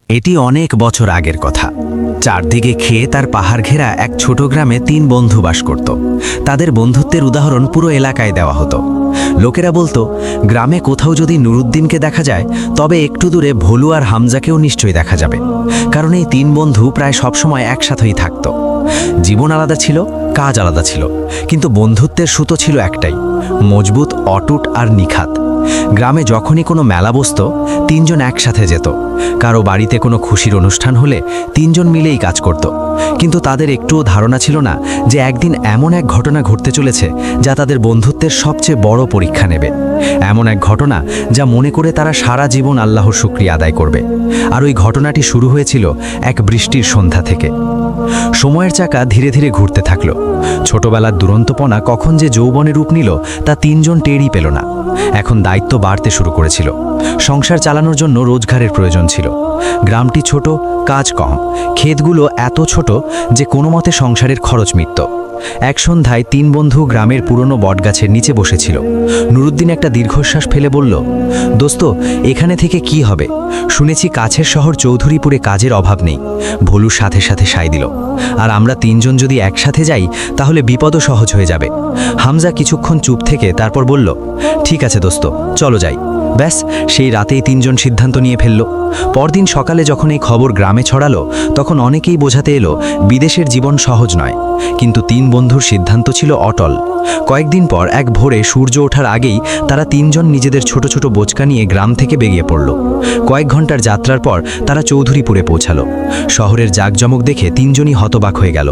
এটি অনেক বছর আগের কথা। চারদিকে ক্ষেত আর পাহাড় ঘেরা এক ছোট গ্রামে 3 বন্ধু বাস করত। তাদের বন্ধুত্বের উদাহরণ পুরো এলাকায় দেওয়া হতো। লোকেরা বলতো, গ্রামে কোথাও যদি নুরুদ্দিনকে দেখা যায়, তবে একটু দূরে ভোলু আর হামজাকেও নিশ্চয়ই দেখা যাবে। কারণ এই 3 বন্ধু প্রায় সবসময় একসাথেই থাকত। জীবন আলাদা ছিল, কাজ আলাদা ছিল, কিন্তু বন্ধুত্বের সুতো ছিল একটাই, মজবুত, অটুট আর নিখাত। গ্রামে যখনই কোনো মেলা বসত, 3 জন একসাথে যেত। কারো বাড়িতে কোনো খুশির অনুষ্ঠান হলে 3 জন মিলেই কাজ করত। কিন্তু তাদের একটুও ধারণা ছিল না যে একদিন এমন এক ঘটনা ঘটতে চলেছে যা তাদের বন্ধুত্বের সবচেয়ে বড় পরীক্ষা নেবে। এমন এক ঘটনা যা মনে করে তারা সারা জীবন আল্লাহর শুকরিয়া আদায় করবে। আর ওই ঘটনাটি শুরু হয়েছিল এক বৃষ্টির সন্ধ্যা থেকে। সময়ের চাকা ধীরে ধীরে ঘুরতে থাকলো। ছোটবেলার দুরন্তপনা কখন যে যৌবনে রূপ নিল তা 3 জন টেরই পেল না। এখন দায়িত্ব বাড়তে শুরু করেছিল। সংসার চালানোর জন্য রোজগারের প্রয়োজন ছিল। গ্রামটি ছোট, কাজ কম, ক্ষেতগুলো এত ছোট যে কোনো মতে সংসারের খরচ মিটত। এক সন্ধ্যায় 3 বন্ধু গ্রামের পুরনো বটগাছের নিচে বসেছিল। নুরুদ্দিন একটা দীর্ঘশ্বাস ফেলে বলল, দোস্ত, এখানে থেকে কি হবে? শুনেছি কাছের শহর চৌধুরীপুরে কাজের অভাব নেই। ভোলুর সাথে সাথে সায় দিল, আর আমরা 3 জন যদি একসাথে যাই তাহলে বিপদও সহজ হয়ে যাবে। হামজা কিছুক্ষণ চুপ থেকে তারপর বলল, ঠিক আছে দোস্ত, চলো যাই। ব্যাস, সেই রাতেই 3 জন সিদ্ধান্ত নিয়ে ফেলল। পরদিন সকালে যখন এই খবর গ্রামে ছড়ালো, তখন অনেকেই বোঝাতে এলো বিদেশের জীবন সহজ নয়। কিন্তু 3 বন্ধুর সিদ্ধান্ত ছিল অটল। কয়েকদিন পর এক ভোরে সূর্য ওঠার আগেই তারা 3 জন নিজেদের ছোট ছোট বোঝকা নিয়ে গ্রাম থেকে বেরিয়ে পড়ল। কয়েক ঘন্টার যাত্রার পর তারা চৌধুরীপুরে পৌঁছালো। শহরের জাঁকজমক দেখে 3 জনই হতবাক হয়ে গেল।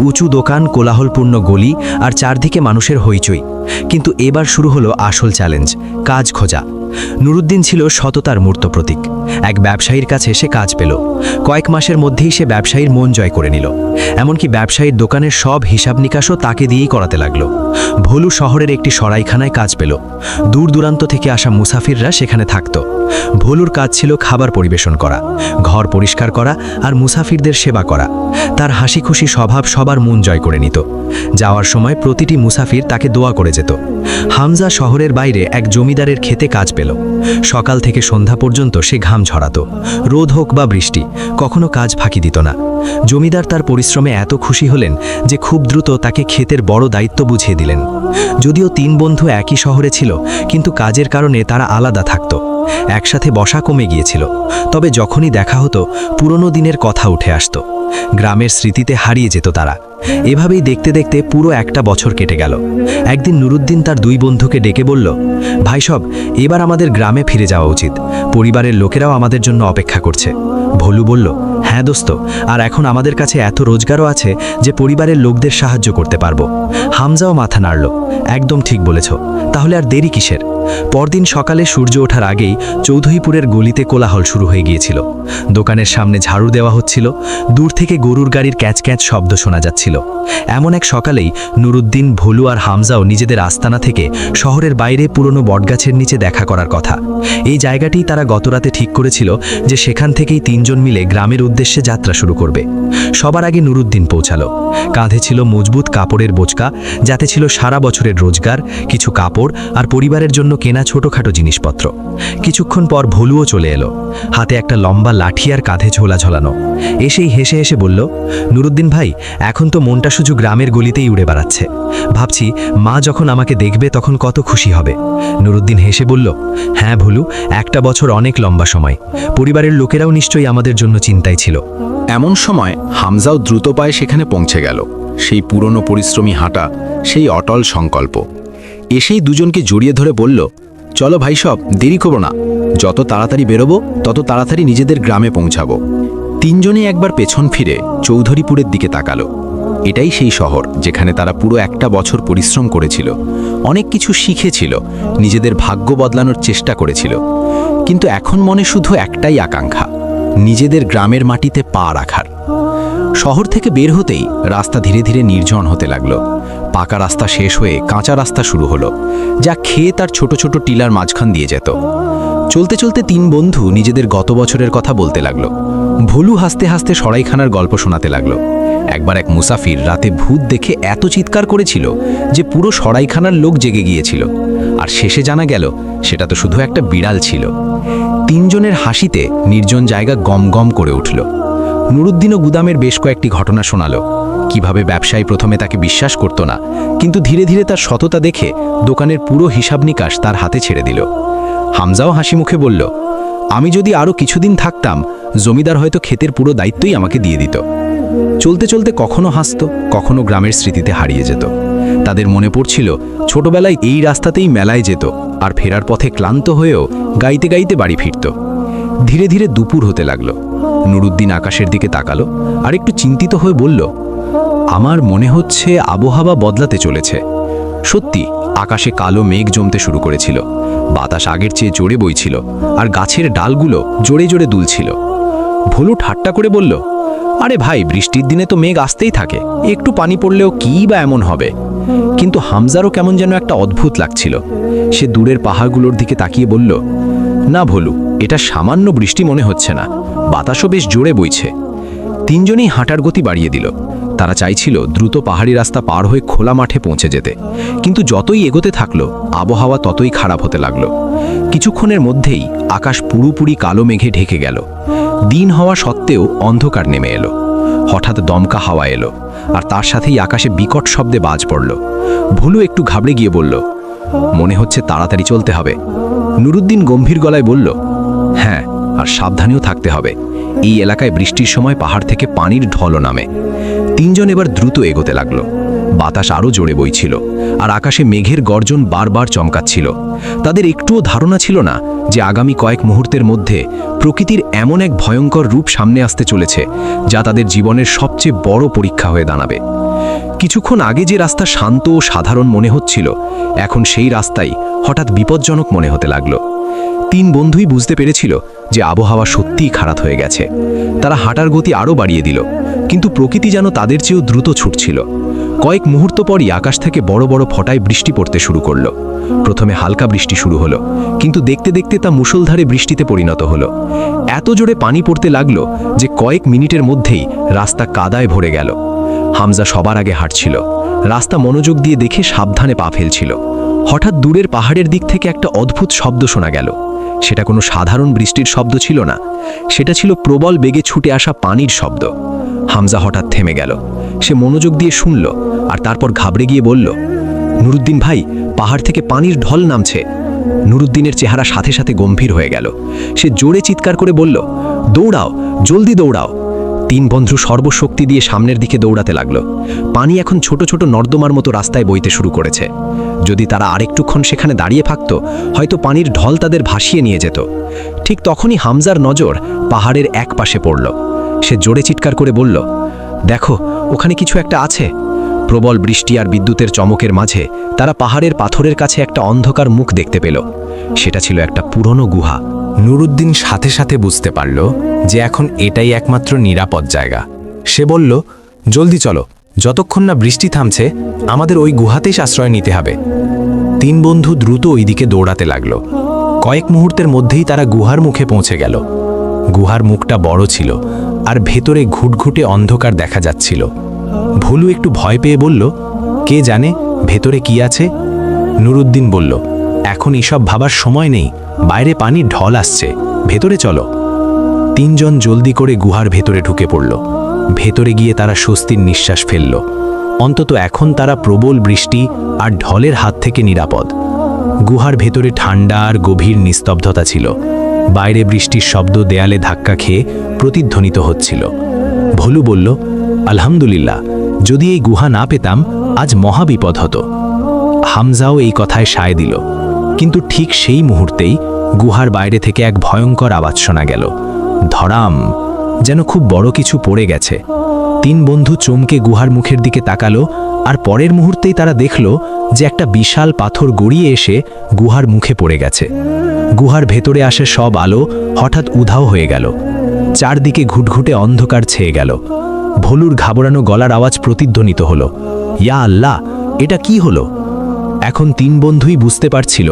উঁচু দোকান, কোলাহলপূর্ণ গলি আর চারদিকে মানুষের হইচই। কিন্তু এবার শুরু হলো আসল চ্যালেঞ্জ, কাজ খোঁজা। নুরুদ্দিন ছিল সততার মূর্ত প্রতীক। এক ব্যবসায়ীর কাছে সে কাজ পেল। কয়েক মাসের মধ্যেই সে ব্যবসায়ীর মন জয় করে নিল। এমনকি ব্যবসায়ীর দোকানের সব হিসাব নিকাশও তাকে দিয়েই করাতে লাগলো। ভোলু শহরের একটি সরাইখানায় কাজ পেল। দূর দূরান্ত থেকে আসা মুসাফিররা সেখানে থাকত। ভোলুর কাজ ছিল খাবার পরিবেশন করা, ঘর পরিষ্কার করা আর মুসাফিরদের সেবা করা। তার হাসি খুশি স্বভাব সবার মন জয় করে নিত। যাওয়ার সময় প্রতিটি মুসাফির তাকে দোয়া করে যেত। হামজা শহরের বাইরে এক জমিদারের খেতে কাজ পেল। সকাল থেকে সন্ধ্যা পর্যন্ত সে ঘাম ঝরাতো। রোদ হোক বা বৃষ্টি, কখনো কাজ ফাঁকি দিত না। জমিদার তার পরিশ্রমে এত খুশি হলেন যে খুব দ্রুত তাকে ক্ষেতের বড় দায়িত্ব বুঝিয়ে দিলেন। যদিও 3 বন্ধু একই শহরে ছিল, কিন্তু কাজের কারণে তারা আলাদা থাকত। একসাথে বসা কমে গিয়েছিল, তবে যখনই দেখা হতো পুরনো দিনের কথা উঠে আসত। গ্রামের স্মৃতিতে হারিয়ে যেত তারা। এভাবেই দেখতে দেখতে পুরো একটা বছর কেটে গেল। একদিন নুরুদ্দিন তার 2 বন্ধুকে ডেকে বলল, ভাই সব, এবার আমাদের গ্রামে ফিরে যাওয়া উচিত। পরিবারের লোকেরাও আমাদের জন্য অপেক্ষা করছে। ভোলু বলল, হ্যাঁ দোস্ত, আর এখন আমাদের কাছে এত রোজগারও আছে যে পরিবারের লোকদের সাহায্য করতে পারবো। হামজাও মাথা নাড়ল, একদম ঠিক বলেছ, তাহলে আর দেরি কিসের? পরদিন সকালে সূর্য ওঠার আগেই চৌধুরীপুরের গলিতে কোলাহল শুরু হয়ে গিয়েছিল। দোকানের সামনে ঝাড়ু দেওয়া হচ্ছিল, দূর থেকে গরুর গাড়ির ক্যাচ ক্যাচ শব্দ শোনা যাচ্ছিল। এমন এক সকালেই নুরুদ্দিন, ভোলু আর হামজাও নিজেদের আস্তানা থেকে শহরের বাইরে পুরনো বটগাছের নিচে দেখা করার কথা। এই জায়গাটি তারা গতরাতে ঠিক করেছিল যে সেখান থেকেই 3 জন মিলে গ্রামের উদ্দেশ্যে যাত্রা শুরু করবে। সবার আগে নুরুদ্দিন পৌঁছালো। কাঁধে ছিল মজবুত কাপড়ের বোঝকা, যাতে ছিল সারা বছরের রোজগার, কিছু কাপড় আর পরিবারের জন্য কেনা ছোটখাটো জিনিসপত্র। কিছুক্ষণ পর ভোলুও চলে এলো, হাতে একটা লম্বা লাঠি আর কাঁধে ঝোলা ঝোলানো। এসেই হেসে হেসে বলল, নুরুদ্দিন ভাই, এখন তো মনটা শুধু গ্রামের গলিতেই উড়ে বেড়াচ্ছে। ভাবছি মা যখন আমাকে দেখবে তখন কত খুশি হবে। নুরুদ্দিন হেসে বলল, হ্যাঁ ভোলু, একটা বছর অনেক লম্বা সময়। পরিবারের লোকেরাও নিশ্চয়ই আমাদের জন্য চিন্তায় ছিল। এমন সময় হামজাও দ্রুত পায়ে সেখানে পৌঁছে গেল। সেই পুরনো পরিশ্রমী হাঁটা, সেই অটল সংকল্প। এসেই দুজনকে জড়িয়ে ধরে বলল, চলো ভাই সব, দেরি করো না। যত তাড়াতাড়ি বেরোবো তত তাড়াতাড়ি নিজেদের গ্রামে পৌঁছাবো। 3 জনই একবার পেছন ফিরে চৌধুরীপুরের দিকে তাকালো। এটাই সেই শহর যেখানে তারা পুরো একটা বছর পরিশ্রম করেছিল, অনেক কিছু শিখেছিল, নিজেদের ভাগ্য বদলানোর চেষ্টা করেছিল। কিন্তু এখন মনে শুধু একটাই আকাঙ্ক্ষা, নিজেদের গ্রামের মাটিতে পা রাখার। শহর থেকে বের হতেই রাস্তা ধীরে ধীরে নির্জন হতে লাগলো। পাকা রাস্তা শেষ হয়ে কাঁচা রাস্তা শুরু হলো, যা ক্ষেত আর ছোট ছোট টিলার মাঝখান দিয়ে যেত। চলতে চলতে 3 বন্ধু নিজেদের গত বছরের কথা বলতে লাগলো। ভোলু হাসতে হাসতে সরাইখানার গল্প শোনাতে লাগলো। একবার এক মুসাফির রাতে ভূত দেখে এত চিৎকার করেছিল যে পুরো সরাইখানার লোক জেগে গিয়েছিল, আর শেষে জানা গেল সেটা তো শুধু একটা বিড়াল ছিল। তিনজনের হাসিতে নির্জন জায়গা গম গম করে উঠল। নুরুদ্দিনও গুদামের বেশ কয়েকটি ঘটনা শোনালো, কিভাবে ব্যবসায়ী প্রথমে তাকে বিশ্বাস করত না, কিন্তু ধীরে ধীরে তার সততা দেখে দোকানের পুরো হিসাব নিকাশ তার হাতে ছেড়ে দিল। হামজাও হাসি মুখে বলল, আমি যদি আরও কিছুদিন থাকতাম, জমিদার হয়তো ক্ষেতের পুরো দায়িত্বই আমাকে দিয়ে দিত। চলতে চলতে কখনো হাসত, কখনো গ্রামের স্মৃতিতে হারিয়ে যেত। তাদের মনে পড়ছিল ছোটবেলায় এই রাস্তাতেই মেলায় যেত, আর ফেরার পথে ক্লান্ত হয়েও গাইতে গাইতে বাড়ি ফিরত। ধীরে ধীরে দুপুর হতে লাগলো। নুরুদ্দিন আকাশের দিকে তাকালো আর একটু চিন্তিত হয়ে বলল, আমার মনে হচ্ছে আবহাওয়া বদলাতে চলেছে। সত্যি আকাশে কালো মেঘ জমতে শুরু করেছিল, বাতাস আগের চেয়ে জোরে বইছিল, আর গাছের ডালগুলো জোরে জোরে দুলছিল। ভোলু ঠাট্টা করে বলল, আরে ভাই, বৃষ্টির দিনে তো মেঘ আসতেই থাকে, একটু পানি পড়লেও কী বা এমন হবে। কিন্তু হামজারও কেমন যেন একটা অদ্ভুত লাগছিল। সে দূরের পাহাড়গুলোর দিকে তাকিয়ে বলল, না ভোলু, এটা সামান্য বৃষ্টি মনে হচ্ছে না, বাতাসও বেশ জোরে বইছে। তিনজনেই হাঁটার গতি বাড়িয়ে দিল। তারা চাইছিল দ্রুত পাহাড়ি রাস্তা পার হয়ে খোলা মাঠে পৌঁছে যেতে, কিন্তু যতই এগোতে থাকলো আবহাওয়া ততই খারাপ হতে লাগলো। কিছুক্ষণের মধ্যেই আকাশ পুরোপুরি কালো মেঘে ঢেকে গেল। দিন হওয়া সত্ত্বেও অন্ধকার নেমে এলো। হঠাৎ দমকা হাওয়া এলো, আর তার সাথেই আকাশে বিকট শব্দে বাজ পড়ল। ভুলু একটু ঘাবড়ে গিয়ে বলল, মনে হচ্ছে তাড়াতাড়ি চলতে হবে। নুরুদ্দিন গম্ভীর গলায় বলল, হ্যাঁ, আর সাবধানেও থাকতে হবে। এই এলাকায় বৃষ্টির সময় পাহাড় থেকে পানির ঢলও নামে। তিনজন এবার দ্রুত এগোতে লাগলো। বাতাস আরও জোরে বইছিল, আর আকাশে মেঘের গর্জন বারবার চমকাচ্ছিল। তাদের একটুও ধারণা ছিল না যে আগামী কয়েক মুহূর্তের মধ্যে প্রকৃতির এমন এক ভয়ঙ্কর রূপ সামনে আসতে চলেছে যা তাদের জীবনের সবচেয়ে বড় পরীক্ষা হয়ে দাঁড়াবে। কিছুক্ষণ আগে যে রাস্তা শান্ত ও সাধারণ মনে হচ্ছিল, এখন সেই রাস্তাই হঠাৎ বিপজ্জনক মনে হতে লাগলো। তিন বন্ধুই বুঝতে পেরেছিল যে আবহাওয়া সত্যিই খারাপ হয়ে গেছে। তারা হাঁটার গতি আরও বাড়িয়ে দিল, কিন্তু প্রকৃতি যেন তাদের চেয়েও দ্রুত ছুটছিল। কয়েক মুহূর্ত পরই আকাশ থেকে বড় বড় ফোঁটায় বৃষ্টি পড়তে শুরু করলো। প্রথমে হালকা বৃষ্টি শুরু হলো, কিন্তু দেখতে দেখতে তা মুষলধারে বৃষ্টিতে পরিণত হলো। এত জোরে পানি পড়তে লাগলো যে কয়েক মিনিটের মধ্যেই রাস্তা কাদায় ভরে গেল। হামজা সবার আগে হাঁটছিল, রাস্তা মনোযোগ দিয়ে দেখে সাবধানে পা ফেলছিল। হঠাৎ দূরের পাহাড়ের দিক থেকে একটা অদ্ভুত শব্দ শোনা গেল। সেটা কোনো সাধারণ বৃষ্টির শব্দ ছিল না, সেটা ছিল প্রবল বেগে ছুটে আসা পানির শব্দ। হামজা হঠাৎ থেমে গেল। সে মনোযোগ দিয়ে শুনল, আর তারপর ঘাবড়ে গিয়ে বলল, নুরুদ্দিন ভাই, পাহাড় থেকে পানির ঢল নামছে। নুরুদ্দিনের চেহারা সাথে সাথে গম্ভীর হয়ে গেল। সে জোরে চিৎকার করে বলল, দৌড়াও, জলদি দৌড়াও। তিন বন্ধু সর্বশক্তি দিয়ে সামনের দিকে দৌড়াতে লাগলো। পানি এখন ছোট ছোট নর্দমার মতো রাস্তায় বইতে শুরু করেছে। যদি তারা আরেকটুক্ষণ সেখানে দাঁড়িয়ে থাকত, হয়তো পানির ঢল তাদের ভাসিয়ে নিয়ে যেত। ঠিক তখনই হামজার নজর পাহাড়ের এক পাশে পড়ল। সে জোরে চিৎকার করে বলল, দেখো, ওখানে কিছু একটা আছে। প্রবল বৃষ্টি আর বিদ্যুতের চমকের মাঝে তারা পাহাড়ের পাথরের কাছে একটা অন্ধকার মুখ দেখতে পেল। সেটা ছিল একটা পুরনো গুহা। নুরুদ্দিন সাথে সাথে বুঝতে পারল যে এখন এটাই একমাত্র নিরাপদ জায়গা। সে বলল, জলদি চলো, যতক্ষণ না বৃষ্টি থামছে আমাদের ওই গুহাতেই আশ্রয় নিতে হবে। তিন বন্ধু দ্রুত ওইদিকে দৌড়াতে লাগলো। কয়েক মুহূর্তের মধ্যেই তারা গুহার মুখে পৌঁছে গেল। গুহার মুখটা বড় ছিল, আর ভেতরে ঘুটঘুটে অন্ধকার দেখা যাচ্ছিল। ভুলু একটু ভয় পেয়ে বলল, কে জানে ভেতরে কি আছে? নুরুদ্দিন বলল, এখন এসব ভাবার সময় নেই, বাইরে পানির ঢল আসছে, ভেতরে চলো। তিনজন জলদি করে গুহার ভেতরে ঢুকে পড়ল। ভেতরে গিয়ে তারা স্বস্তির নিঃশ্বাস ফেলল। অন্তত এখন তারা প্রবল বৃষ্টি আর ঢলের হাত থেকে নিরাপদ। গুহার ভেতরে ঠান্ডা আর গভীর নিস্তব্ধতা ছিল। বাইরে বৃষ্টির শব্দ দেয়ালে ধাক্কা খেয়ে প্রতিধ্বনিত হচ্ছিল। ভোলু বলল, আলহামদুলিল্লাহ, যদি এই গুহা না পেতাম আজ মহাবিপদ হতো। হামজাও এই কথায় সায় দিল। কিন্তু ঠিক সেই মুহূর্তেই গুহার বাইরে থেকে এক ভয়ঙ্কর আওয়াজ শোনা গেল, ধড়াম, যেন খুব বড় কিছু পড়ে গেছে। তিন বন্ধু চমকে গুহার মুখের দিকে তাকালো, আর পরের মুহূর্তেই তারা দেখল যে একটা বিশাল পাথর গড়িয়ে এসে গুহার মুখে পড়ে গেছে। গুহার ভেতরে আসে সব আলো হঠাৎ উধাও হয়ে গেল। চারদিকে ঘুটঘুটে অন্ধকার ছেয়ে গেল। ভোলুর ঘাবড়ানো গলার আওয়াজ প্রতিধ্বনিত হলো, ইয়া আল্লাহ, এটা কি হলো? এখন তিন বন্ধুই বুঝতে পারছিল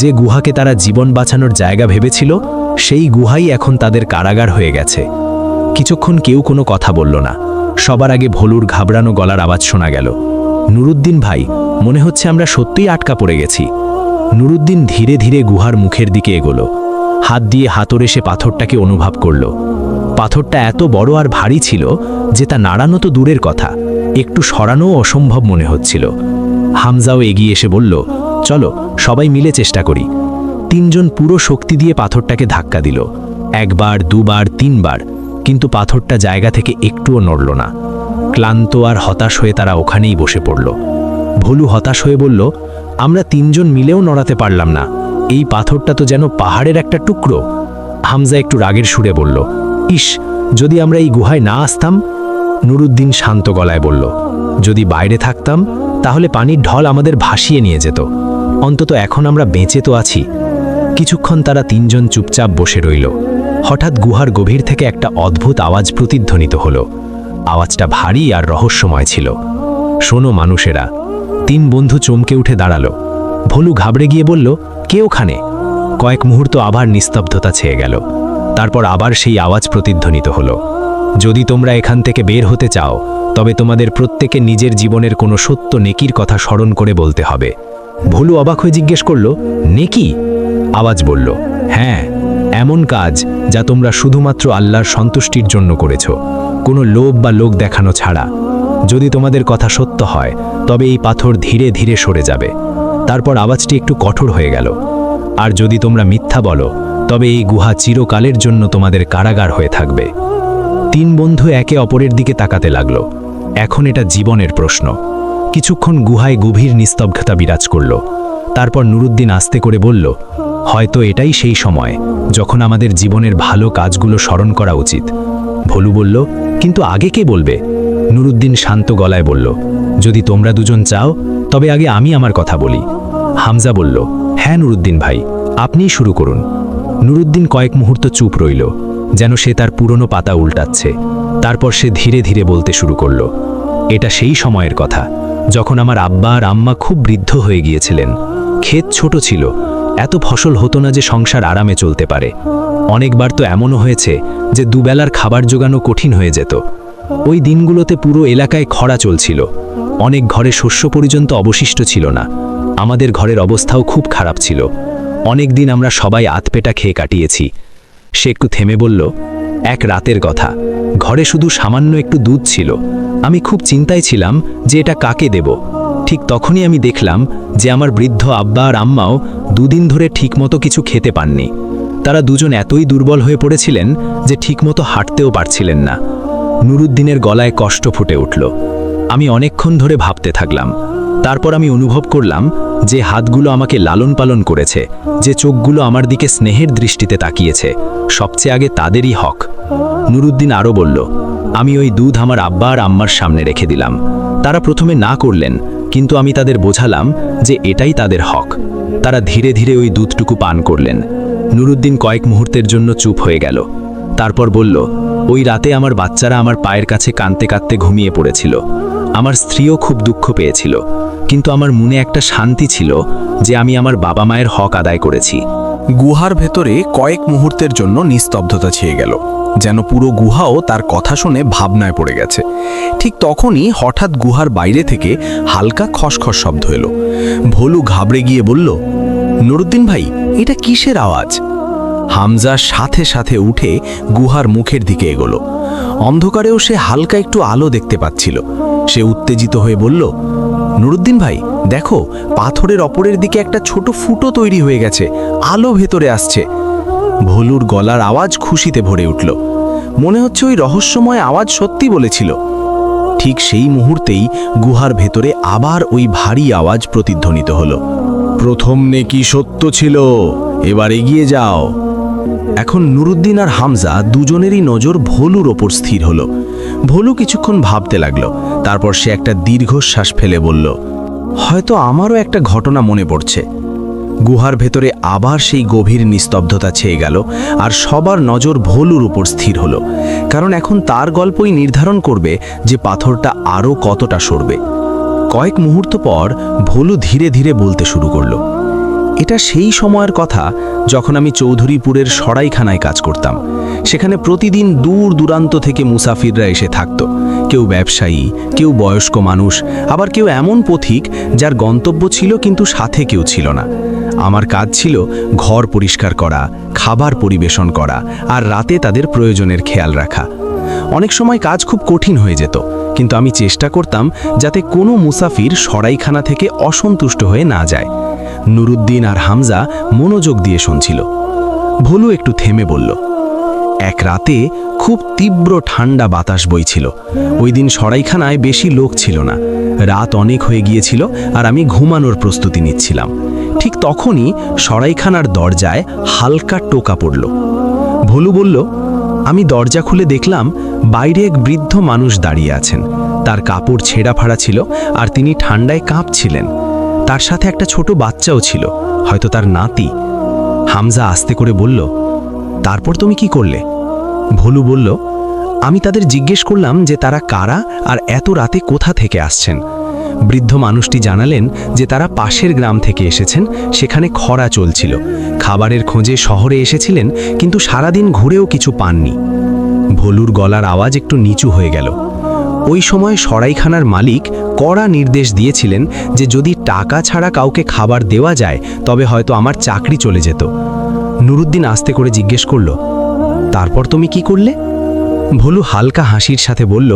যে গুহাকে তারা জীবন বাঁচানোর জায়গা ভেবেছিল, সেই গুহাই এখন তাদের কারাগার হয়ে গেছে। কিছুক্ষণ কেউ কোনো কথা বলল না। সবার আগে ভোলুর ঘাবড়ানো গলার আওয়াজ শোনা গেল, নুরুদ্দিন ভাই, মনে হচ্ছে আমরা সত্যিই আটকা পড়ে গেছি। নুরুদ্দিন ধীরে ধীরে গুহার মুখের দিকে এগোলো। হাত দিয়ে হাতড়ে সে পাথরটাকে অনুভব করল। পাথরটা এত বড় আর ভারী ছিল যে তা নাড়ানো তো দূরের কথা, একটু সরানোও অসম্ভব মনে হচ্ছিল। হামজাও এগিয়ে এসে বলল, চলো সবাই মিলে চেষ্টা করি। তিনজন পুরো শক্তি দিয়ে পাথরটাকে ধাক্কা দিল, একবার, দুবার, তিনবার, কিন্তু পাথরটা জায়গা থেকে একটুও নড়ল না। ক্লান্ত আর হতাশ হয়ে তারা ওখানেই বসে পড়ল। ভোলু হতাশ হয়ে বলল, আমরা তিনজন মিলেও নড়াতে পারলাম না, এই পাথরটা তো যেন পাহাড়ের একটা টুকরো। হামজা একটু রাগের সুরে বলল, ইস, যদি আমরা এই গুহায় না আসতাম। নুরুদ্দিন শান্ত গলায় বলল, যদি বাইরে থাকতাম তাহলে পানির ঢল আমাদের ভাসিয়ে নিয়ে যেত, অন্তত এখন আমরা বেঁচে তো আছি। কিছুক্ষণ তারা তিনজন চুপচাপ বসে রইল। হঠাৎ গুহার গভীর থেকে একটা অদ্ভুত আওয়াজ প্রতিধ্বনিত হলো। আওয়াজটা ভারী আর রহস্যময় ছিল। শোনো মানুষেরা। তিন বন্ধু চমকে উঠে দাঁড়ালো। ভোলু ঘাবড়ে গিয়ে বলল, কে ওখানে? কয়েক মুহূর্ত আবার নিস্তব্ধতা ছেয়ে গেল। তারপর আবার সেই আওয়াজ প্রতিধ্বনিত হলো, যদি তোমরা এখান থেকে বের হতে চাও তবে তোমাদের প্রত্যেকে নিজের জীবনের কোনো সত্য নেকির কথা স্মরণ করে বলতে হবে। ভোলু অবাক হয়ে জিজ্ঞেস করল, নেকি? আওয়াজ বলল, হ্যাঁ, এমন কাজ যা তোমরা শুধুমাত্র আল্লাহর সন্তুষ্টির জন্য করেছ, কোনো লোভ বা লোক দেখানো ছাড়া। যদি তোমাদের কথা সত্য হয় তবে এই পাথর ধীরে ধীরে সরে যাবে। তারপর আওয়াজটি একটু কঠোর হয়ে গেল, আর যদি তোমরা মিথ্যা বলো তবে এই গুহা চিরকালের জন্য তোমাদের কারাগার হয়ে থাকবে। তিন বন্ধু একে অপরের দিকে তাকাতে লাগলো। এখন এটা জীবনের প্রশ্ন। কিছুক্ষণ গুহায় গভীর নিস্তব্ধতা বিরাজ করল। তারপর নুরুদ্দিন আস্তে করে বলল, হয়তো এটাই সেই সময় যখন আমাদের জীবনের ভালো কাজগুলো স্মরণ করা উচিত। ভোলু বলল, কিন্তু আগে কে বলবে? নুরুদ্দিন শান্ত গলায় বলল, যদি তোমরা দুজন চাও তবে আগে আমি আমার কথা বলি। হামজা বলল, হ্যাঁ নুরুদ্দিন ভাই, আপনিই শুরু করুন। নুরুদ্দিন কয়েক মুহূর্ত চুপ রইল, যেন সে তার পুরনো পাতা উল্টাচ্ছে। তারপর সে ধীরে ধীরে বলতে শুরু করল, এটা সেই সময়ের কথা যখন আমার আব্বা আর আম্মা খুব বৃদ্ধ হয়ে গিয়েছিলেন। ক্ষেত ছোট ছিল, এত ফসল হতো না যে সংসার আরামে চলতে পারে। অনেকবার তো এমনও হয়েছে যে দুবেলার খাবার জোগানো কঠিন হয়ে যেত। ওই দিনগুলোতে পুরো এলাকায় খরা চলছিল, অনেক ঘরে শস্য পর্যন্ত অবশিষ্ট ছিল না। আমাদের ঘরের অবস্থাও খুব খারাপ ছিল। অনেক দিন আমরা সবাই আতপেটা খেয়ে কাটিয়েছি। সে একটু থেমে বলল, এক রাতের কথা, ঘরে শুধু সামান্য একটু দুধ ছিল। আমি খুব চিন্তায় ছিলাম যে এটা কাকে দেব। ঠিক তখনই আমি দেখলাম যে আমার বৃদ্ধ আব্বা আর আম্মাও দুদিন ধরে ঠিকমতো কিছু খেতে পাননি। তারা দুজন এতই দুর্বল হয়ে পড়েছিলেন যে ঠিকমতো হাঁটতেও পারছিলেন না। নুরুদ্দিনের গলায় কষ্ট ফুটে উঠল। আমি অনেকক্ষণ ধরে ভাবতে থাকলাম। তারপর আমি অনুভব করলাম যে হাতগুলো আমাকে লালন পালন করেছে, যে চোখগুলো আমার দিকে স্নেহের দৃষ্টিতে তাকিয়েছে, সবচেয়ে আগে তাদেরই হক। নুরুদ্দিন আরও বলল, আমি ওই দুধ আমার আব্বা আর আম্মার সামনে রেখে দিলাম। তারা প্রথমে না করলেন, কিন্তু আমি তাদের বোঝালাম যে এটাই তাদের হক। তারা ধীরে ধীরে ওই দুধটুকু পান করলেন। নুরুদ্দিন কয়েক মুহূর্তের জন্য চুপ হয়ে গেল। তারপর বলল, ওই রাতে আমার বাচ্চারা আমার পায়ের কাছে কাঁদতে কাঁদতে ঘুমিয়ে পড়েছিল। আমার স্ত্রীও খুব দুঃখ পেয়েছিল, কিন্তু আমার মনে একটা শান্তি ছিল যে আমি আমার বাবা মায়ের হক আদায় করেছি। গুহার ভেতরে কয়েক মুহূর্তের জন্য নিস্তব্ধতা ছেয়ে গেল, যেন পুরো গুহাও তার কথা শুনে ভাবনায় পড়ে গেছে। ঠিক তখনই হঠাৎ গুহার বাইরে থেকে হালকা খসখস শব্দ এলো। ভোলু ঘাবড়ে গিয়ে বলল, নুরুদ্দিন ভাই, এটা কিসের আওয়াজ? হামজা সাথে সাথে উঠে গুহার মুখের দিকে এগোলো। অন্ধকারেও সে হালকা একটু আলো দেখতে পাচ্ছিল। সে উত্তেজিত হয়ে বলল, নুরুদ্দিন ভাই, দেখো, পাথরের অপরের দিকে একটা ছোট ফুটো তৈরি হয়ে গেছে, আলো ভেতরে আসছে। ভোলুর গলার আওয়াজ খুশিতে ভরে উঠল। মনে হচ্ছে ওই রহস্যময় আওয়াজ সত্যি বলেছিল। ঠিক সেই মুহূর্তেই গুহার ভেতরে আবার ওই ভারী আওয়াজ প্রতিধ্বনিত হলো, প্রথম নেকি সত্য ছিল, এবার এগিয়ে যাও। এখন নুরুদ্দিন আর হামজা দুজনেরই নজর ভোলুর ওপর স্থির হলো। ভোলু কিছুক্ষণ ভাবতে লাগলো। তারপর সে একটা দীর্ঘশ্বাস ফেলে বলল, হয়তো আমারও একটা ঘটনা মনে পড়ছে। গুহার ভেতরে আবার সেই গভীর নিস্তব্ধতা ছেয়ে গেল, আর সবার নজর ভোলুর উপর স্থির হলো, কারণ এখন তার গল্পই নির্ধারণ করবে যে পাথরটা আরও কতটা সরবে। কয়েক মুহূর্ত পর ভোলু ধীরে ধীরে বলতে শুরু করলো, এটা সেই সময়ের কথা যখন আমি চৌধুরীপুরের সরাইখানায় কাজ করতাম। সেখানে প্রতিদিন দূর দূরান্ত থেকে মুসাফিররা এসে থাকত। কেউ ব্যবসায়ী, কেউ বয়স্ক মানুষ, আবার কেউ এমন পথিক যার গন্তব্য ছিল কিন্তু সাথে কেউ ছিল না। আমার কাজ ছিল ঘর পরিষ্কার করা, খাবার পরিবেশন করা আর রাতে তাদের প্রয়োজনের খেয়াল রাখা। অনেক সময় কাজ খুব কঠিন হয়ে যেত, কিন্তু আমি চেষ্টা করতাম যাতে কোনো মুসাফির সরাইখানা থেকে অসন্তুষ্ট হয়ে না যায়। নুরুদ্দিন আর হামজা মনোযোগ দিয়ে শুনছিল। ভোলু একটু থেমে বলল, এক রাতে খুব তীব্র ঠান্ডা বাতাস বইছিল। ওই দিন সরাইখানায় বেশি লোক ছিল না, রাত অনেক হয়ে গিয়েছিল আর আমি ঘুমানোর প্রস্তুতি নিচ্ছিলাম। ঠিক তখনই সরাইখানার দরজায় হালকা টোকা পড়ল। ভোলু বলল, আমি দরজা খুলে দেখলাম বাইরে এক বৃদ্ধ মানুষ দাঁড়িয়ে আছেন। তার কাপড় ছেঁড়া ফাড়া ছিল আর তিনি ঠান্ডায় কাঁপছিলেন। তার সাথে একটা ছোট বাচ্চাও ছিল, হয়তো তার নাতি। হামজা আস্তে করে বলল, তারপর তুমি কি করলে? ভোলু বলল, আমি তাদের জিজ্ঞেস করলাম যে তারা কারা আর এত রাতে কোথা থেকে আসছেন। বৃদ্ধ মানুষটি জানালেন যে তারা পাশের গ্রাম থেকে এসেছেন, সেখানে খরা চলছিল। খাবারের খোঁজে শহরে এসেছিলেন, কিন্তু সারাদিন ঘুরেও কিছু পাননি। ভোলুর গলার আওয়াজ একটু নিচু হয়ে গেল। ওই সময় সরাইখানার মালিক কড়া নির্দেশ দিয়েছিলেন যে যদি টাকা ছাড়া কাউকে খাবার দেওয়া যায় তবে হয়তো আমার চাকরি চলে যেত। নুরুদ্দিন আস্তে করে জিজ্ঞেস করল, তারপর তুমি কি করলে? ভোলু হালকা হাসির সাথে বলল,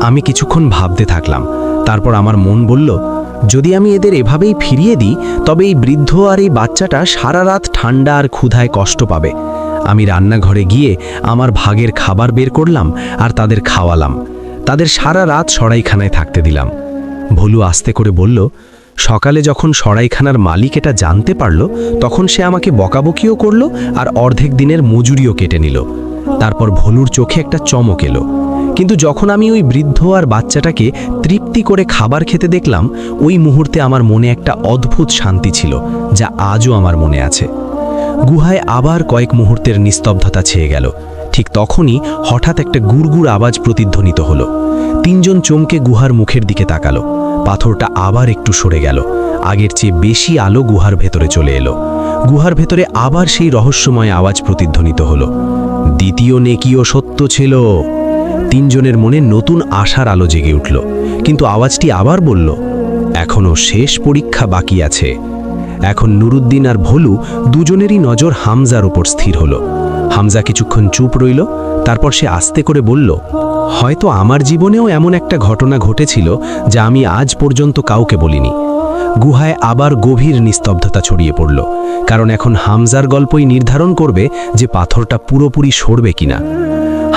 আমি কিছুক্ষণ ভাবতে থাকলাম। তারপর আমার মন বলল, যদি আমি এদের এভাবেই ফিরিয়ে দিই তবে এই বৃদ্ধ আর এই বাচ্চাটা সারা রাত ঠান্ডা আর ক্ষুধায় কষ্ট পাবে। আমি রান্নাঘরে গিয়ে আমার ভাগের খাবার বের করলাম আর তাদের খাওয়ালাম। তাদের সারা রাত সরাইখানায় থাকতে দিলাম। ভোলু আস্তে করে বলল, সকালে যখন সরাইখানার মালিক এটা জানতে পারল তখন সে আমাকে বকাবকিও করল আর অর্ধেক দিনের মজুরিও কেটে নিল। তারপর ভোলুর চোখে একটা চমক এলো। কিন্তু যখন আমি ওই বৃদ্ধ আর বাচ্চাটাকে তৃপ্তি করে খাবার খেতে দেখলাম, ওই মুহূর্তে আমার মনে একটা অদ্ভুত শান্তি ছিল, যা আজও আমার মনে আছে। গুহায় আবার কয়েক মুহূর্তের নিস্তব্ধতা ছেয়ে গেল। ঠিক তখনই হঠাৎ একটা গুড়গুড় আওয়াজ প্রতিধ্বনিত হলো। তিনজন চমকে গুহার মুখের দিকে তাকালো। পাথরটা আবার একটু সরে গেল। আগের চেয়ে বেশি আলো গুহার ভেতরে চলে এলো। গুহার ভেতরে আবার সেই রহস্যময় আওয়াজ প্রতিধ্বনিত হলো, দ্বিতীয় নেকিও সত্য ছিল। তিনজনের মনে নতুন আশার আলো জেগে উঠল। কিন্তু আওয়াজটি আবার বলল, এখনো শেষ পরীক্ষা বাকি আছে। এখন নুরুদ্দিন আর ভোলু দুজনেরই নজর হামজার উপর স্থির হলো। হামজা কিছুক্ষণ চুপ রইল, তারপর সে আস্তে করে বলল, হয়তো আমার জীবনেও এমন একটা ঘটনা ঘটেছিল যা আমি আজ পর্যন্ত কাউকে বলিনি। গুহায় আবার গভীর নিস্তব্ধতা ছড়িয়ে পড়ল, কারণ এখন হামজার গল্পই নির্ধারণ করবে যে পাথরটা পুরোপুরি সরবে কিনা।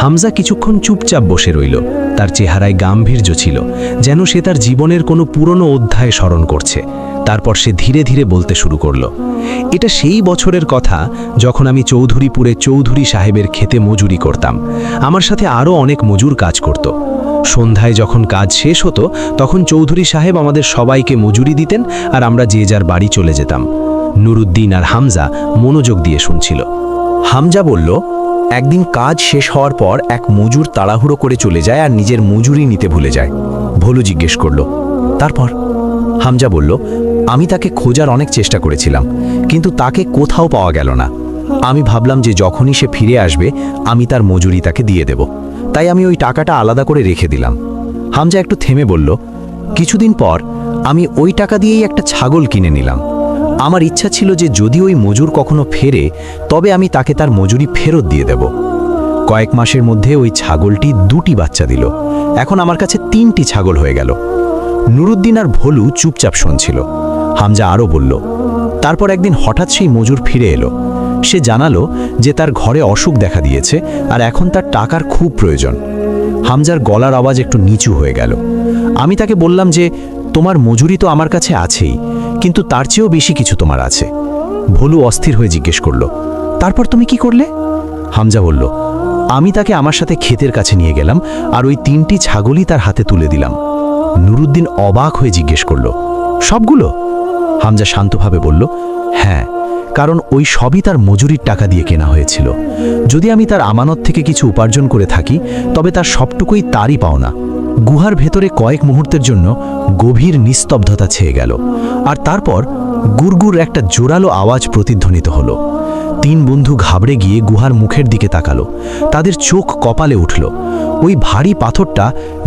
হামজা কিছুক্ষণ চুপচাপ বসে রইল। তার চেহারায় গাম্ভীর্য ছিল, যেন সে তার জীবনের কোনো পুরনো অধ্যায় স্মরণ করছে। তারপর সে ধীরে ধীরে বলতে শুরু করলো, এটা সেই বছরের কথা যখন আমি চৌধুরীপুরে চৌধুরী সাহেবের খেতে মজুরি করতাম। আমার সাথে আরও অনেক মজুর কাজ করত। সন্ধ্যায় যখন কাজ শেষ হতো তখন চৌধুরী সাহেব আমাদের সবাইকে মজুরি দিতেন আর আমরা যে যার বাড়ি চলে যেতাম। নুরুদ্দিন আর হামজা মনোযোগ দিয়ে শুনছিল। হামজা বলল, একদিন কাজ শেষ হওয়ার পর এক মজুর তাড়াহুড়ো করে চলে যায় আর নিজের মজুরি নিতে ভুলে যায়। ভোলু জিজ্ঞেস করল, তারপর? হামজা বলল, আমি তাকে খোঁজার অনেক চেষ্টা করেছিলাম, কিন্তু তাকে কোথাও পাওয়া গেল না। আমি ভাবলাম যে যখনই সে ফিরে আসবে আমি তার মজুরি তাকে দিয়ে দেব, তাই আমি ওই টাকাটা আলাদা করে রেখে দিলাম। হামজা একটু থেমে বলল, কিছুদিন পর আমি ওই টাকা দিয়েই একটা ছাগল কিনে নিলাম। আমার ইচ্ছা ছিল যে যদি ওই মজুর কখনো ফেরে তবে আমি তাকে তার মজুরি ফেরত দিয়ে দেব। কয়েক মাসের মধ্যে ওই ছাগলটি 2টি বাচ্চা দিল। এখন আমার কাছে 3টি ছাগল হয়ে গেল। নুরুদ্দিন আর ভোলু চুপচাপ শুনছিল। হামজা আরও বলল, তারপর একদিন হঠাৎ সেই মজুর ফিরে এলো। সে জানালো যে তার ঘরে অসুখ দেখা দিয়েছে আর এখন তার টাকার খুব প্রয়োজন। হামজার গলার আওয়াজ একটু নিচু হয়ে গেল। আমি তাকে বললাম যে তোমার মজুরি তো আমার কাছে আছেই, কিন্তু তার চেয়েও বেশি কিছু তোমার আছে। ভোলু অস্থির হয়ে জিজ্ঞেস করল, তারপর তুমি কি করলে? হামজা বলল, আমি তাকে আমার সাথে ক্ষেতের কাছে নিয়ে গেলাম আর ওই 3টি ছাগলই তার হাতে তুলে দিলাম। নুরুদ্দিন অবাক হয়ে জিজ্ঞেস করল, সবগুলো? হামজা শান্তভাবে বলল, হ্যাঁ, কারণ ওই সবই তার মজুরির টাকা দিয়ে কেনা হয়েছিল। যদি আমি তার আমানত থেকে কিছু উপার্জন করে থাকি তবে তার সবটুকুই তারই পাওনা। গুহার ভেতরে কয়েক মুহূর্তের জন্য গভীর নিস্তব্ধতা ছেয়ে গেল, আর তারপর গুড়গুড় একটা জোরালো আওয়াজ প্রতিধ্বনিত হলো। 3 বন্ধু ঘাবড়ে গিয়ে গুহার মুখের দিকে তাকালো। তাদের চোখ কপালে উঠল। ওই ভারী পাথরটা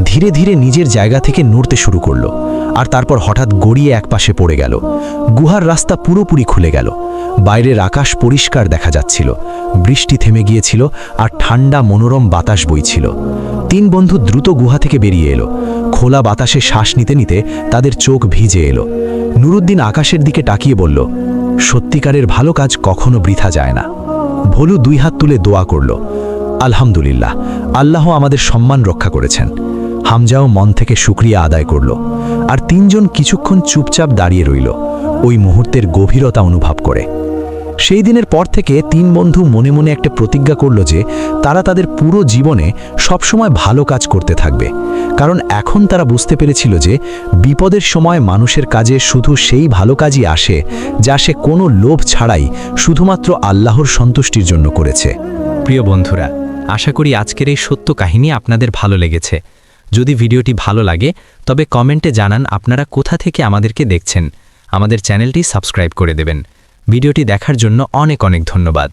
ধীরে ধীরে নিজের জায়গা থেকে নড়তে শুরু করলো আর তারপর হঠাৎ গড়িয়ে একপাশে পড়ে গেল। গুহার রাস্তা পুরোপুরি খুলে গেল। বাইরের আকাশ পরিষ্কার দেখা যাচ্ছিল, বৃষ্টি থেমে গিয়েছিল আর ঠান্ডা মনোরম বাতাস বইছিল। তিন বন্ধু দ্রুত গুহা থেকে বেরিয়ে এলো। খোলা বাতাসে শ্বাস নিতে নিতে তাদের চোখ ভিজে এলো। নুরুদ্দিন আকাশের দিকে তাকিয়ে বলল, সত্যিকারের ভালো কাজ কখনো বৃথা যায় না। ভোলু দুই হাত তুলে দোয়া করল, আলহামদুলিল্লাহ, আল্লাহ আমাদের সম্মান রক্ষা করেছেন। হামজাও মন থেকে শুকরিয়া আদায় করল। আর তিনজন কিছুক্ষণ চুপচাপ দাঁড়িয়ে রইল, ওই মুহূর্তের গভীরতা অনুভব করে। সেই দিনের পর থেকে তিন বন্ধু মনে মনে একটা প্রতিজ্ঞা করল যে তারা তাদের পুরো জীবনে সবসময় ভালো কাজ করতে থাকবে, কারণ এখন তারা বুঝতে পেরেছিল যে বিপদের সময় মানুষের কাজে শুধু সেই ভালো কাজই আসে যা সে কোনো লোভ ছাড়াই শুধুমাত্র আল্লাহর সন্তুষ্টির জন্য করেছে। প্রিয় বন্ধুরা, আশা করি আজকের এই সত্য কাহিনী আপনাদের ভালো লেগেছে। যদি ভিডিওটি ভালো লাগে তবে কমেন্টে জানান আপনারা কোথা থেকে আমাদেরকে দেখছেন। আমাদের চ্যানেলটি সাবস্ক্রাইব করে দেবেন। ভিডিওটি দেখার জন্য অনেক অনেক ধন্যবাদ।